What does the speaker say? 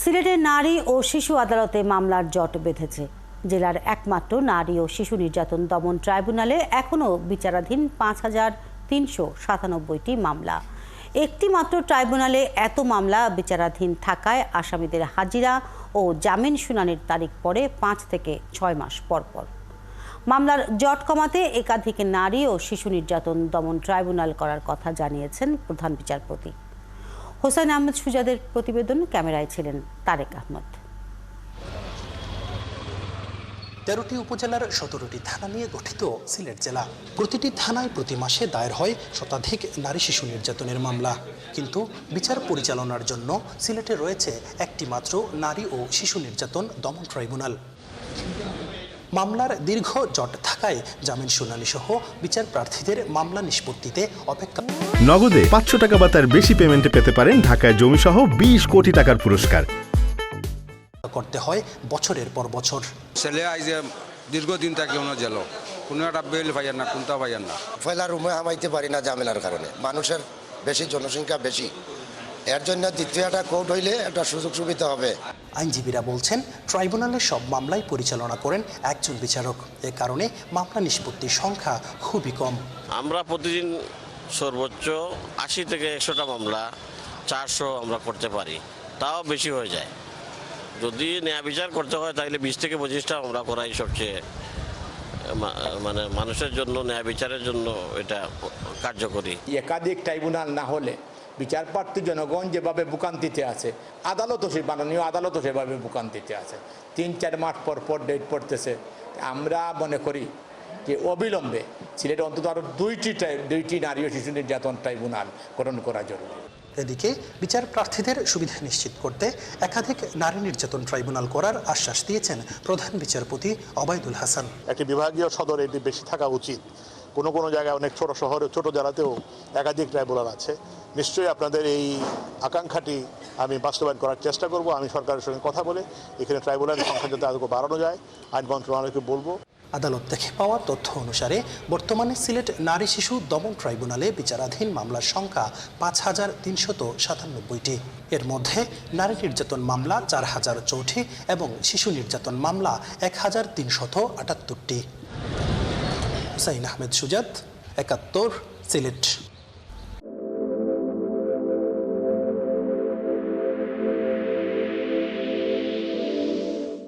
সিলেটের নারী ও শিশু আদালতে মামলার জট বেঁধেছে। জেলার একমাত্র নারী ও শিশু নির্যাতন দমন ট্রাইব্যুনালে এখনও বিচারাধীন ৫,৩৯৭টি মামলা। একটি মাত্র ট্রাইব্যুনালে এত মামলা বিচারাধীন থাকায় আসামিদের হাজিরা ও জামিন শুনানির তারিখ পড়ে ৫ থেকে ৬ মাস পরপর। মামলার জট কমাতে একাধিক নারী ও শিশু নির্যাতন দমন ট্রাইব্যুনাল করার কথা জানিয়েছেন প্রধান বিচারপতি। হোসেন আহমেদ সুজাদের প্রতিবেদন, ক্যামেরায় ছিলেন তারেক আহমদ। ১৩টি উপজেলার ১৭টি থানা নিয়ে গঠিত সিলেট জেলা। প্রতিটি থানায় প্রতি মাসে দায়ের হয় শতাধিক নারী শিশু নির্যাতনের মামলা। কিন্তু বিচার পরিচালনার জন্য সিলেটে রয়েছে একটি মাত্র নারী ও শিশু নির্যাতন দমন ট্রাইব্যুনাল। মামলার দীর্ঘ জট থাকায় জামিন শুনানি সহ বিচার প্রার্থীদের মামলা নিষ্পত্তিতে অপেক্ষা। নগদে ৫০০ টাকা বা তার বেশি পেমেন্টে পেতে পারেন ঢাকায় জমিসহ ২০ কোটি টাকার পুরস্কার। করতে হয় বছরের পর বছর। ছেলে আইজে দীর্ঘদিন থাকে অন্য জেল, কোনো একটা বেল পাইয়ার না, কোনটা পাইয়ার না। ফয়লা রুমে আমাইতে পারি না ঝামেলার কারণে, মানুষের বেশি, জনসংখ্যা বেশি, এর জন্য দ্বিতীয় একটা কোর্ট হইলে একটা সুযোগ সুবিধা হবে। আইনজীবীরা বলছেন ট্রাইব্যুনালের সব মামলাই পরিচালনা করেন একজন বিচারক। এ কারণে মামলা নিষ্পত্তির সংখ্যা খুবই কম। আমরা প্রতিদিন সর্বোচ্চ ৮০ থেকে ১০০টা মামলা ৪০০ আমরা করতে পারি, তাও বেশি হয়ে যায়। যদি ন্যায় বিচার করতে হয় তাহলে ২০ থেকে ২৫টা আমরা করাই সবচেয়ে মানে মানুষের জন্য, ন্যায় বিচারের জন্য এটা কার্যকরী। একাধিক ট্রাইব্যুনাল না হলে বিচারপ্রার্থী জনগণ যেভাবে ভোগান্তিতে আছে, আদালতও সেই মাননীয় আদালতও সেভাবে ভোগান্তিতে আছে। ৩-৪ মাস পর পর ডেট পড়তেছে। আমরা মনে করি যে অবিলম্বে সিলেটে অন্তত আরও দুইটি নারী ও শিশু নির্যাতন ট্রাইব্যুনাল গঠন করা জরুরি। এদিকে বিচার প্রার্থীদের সুবিধা নিশ্চিত করতে একাধিক নারী নির্যাতন ট্রাইব্যুনাল করার আশ্বাস দিয়েছেন প্রধান বিচারপতি ওবায়দুল হাসান। একটি বিভাগীয় সদরে এটি বেশি থাকা উচিত। কোনো জায়গায় অনেক ছোট শহরে, ছোট জেলাতেও একাধিক ট্রাইব্যুনাল আছে। নিশ্চয়ই আপনাদের এই আকাঙ্ক্ষাটি আমি বাস্তবায়ন করার চেষ্টা করব। আমি সরকারের সঙ্গে কথা বলে এখানে ট্রাইব্যুনালের সংখ্যা যাতে আরও বাড়ানো যায় আইন মন্ত্রণালয়কে বলবো। আদালত থেকে পাওয়া তথ্য অনুসারে বর্তমানে সিলেট নারী শিশু দমন ট্রাইব্যুনালে বিচারাধীন মামলার সংখ্যা ৫,৩৯৭টি। এর মধ্যে নারী নির্যাতন মামলা ৪,০৬০ এবং শিশু নির্যাতন মামলা ১,৩৭৮টি। হুসাইন আহমেদ সুজাত, ৭১, সিলেট।